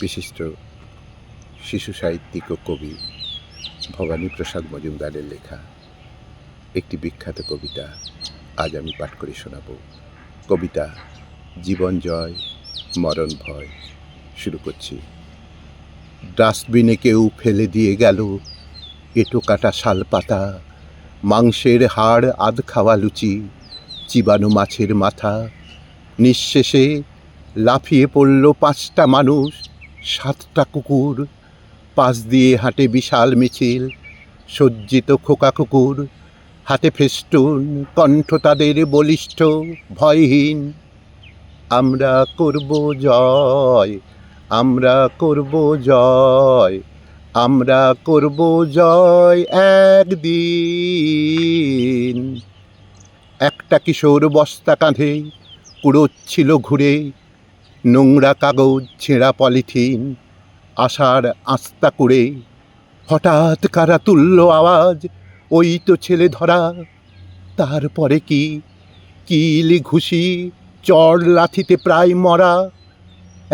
বিশিষ্ট শিশু সাহিত্যিক ও কবি ভবানী প্রসাদ মজুমদারের লেখা একটি বিখ্যাত কবিতা আজ আমি পাঠ করে শোনাব। কবিতা জীবন জয় মরণ ভয়। শুরু করছি। ডাস্টবিনে কেউ ফেলে দিয়ে গেল এঁটো কাটা শালপাতা, মাংসের হাড় আধ খাওয়া লুচি, চিবানো মাছের মাথা। নিঃশেষে লাফিয়ে পড়ল 5টা মানুষ, 7টা কুকুর। পাশ দিয়ে হাঁটে বিশাল মিছিল, সজ্জিত খোকা কুকুর, হাতে ফেস্টুন, কণ্ঠ তাদের বলিষ্ঠ ভয়হীন। আমরা করব জয়, আমরা করব জয়, আমরা করব জয় একদিন। একটা কিশোর বস্তা কাঁধে কুড়োচ্ছিল ঘুরে, নোংরা কাগজ, ছেঁড়া পলিথিন, আশার আস্তা কুড়ে। হঠাৎ কারা তুলল আওয়াজ, ওই তো ছেলে ধরা। তারপরে কি কিল ঘুষি, চড় লাথিতে প্রায় মরা।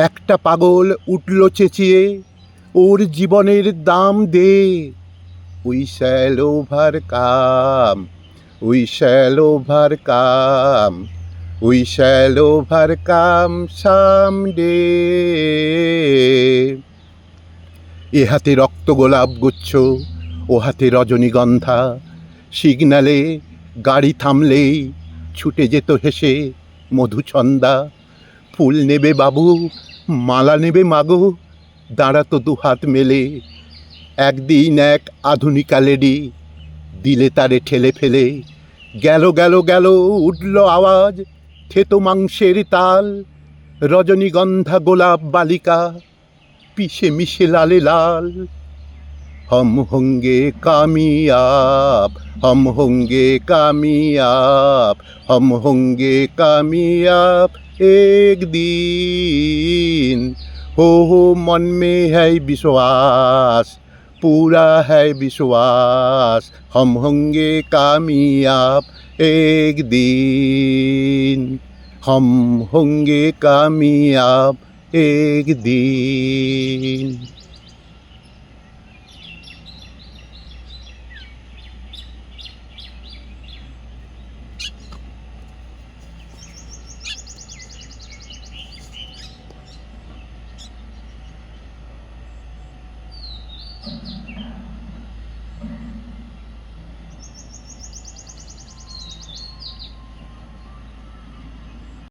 একটা পাগল উঠল চেঁচিয়ে, ওর জীবনের দাম দে। We shall overcome, we shall overcome, we shall overcome someday. এ হাতে রক্ত গোলাপ গুচ্ছ, ও হাতে রজনীগন্ধা। সিগন্যালে গাড়ি থামলেই ছুটে যেত হেসে মধুছন্দা। ফুল নেবে বাবু, মালা নেবে মাগো, দাঁড়াতো দুহাত মেলে। একদিন এক আধুনিকা লেডি দিলে তারে ঠেলে ফেলে। গেল গেল গেল উঠল আওয়াজ, থেতো মাংসের তাল। রজনীগন্ধা গোলাপ বালিকা পিষে মিশে লালে লাল। हम होंगे कामयाब, हम होंगे कामयाब, हम होंगे कामयाब एक दिन। हो मन में है विश्वास, पूरा है विश्वास, हम होंगे कामयाब एक दिन, हम होंगे कामयाब एक दिन।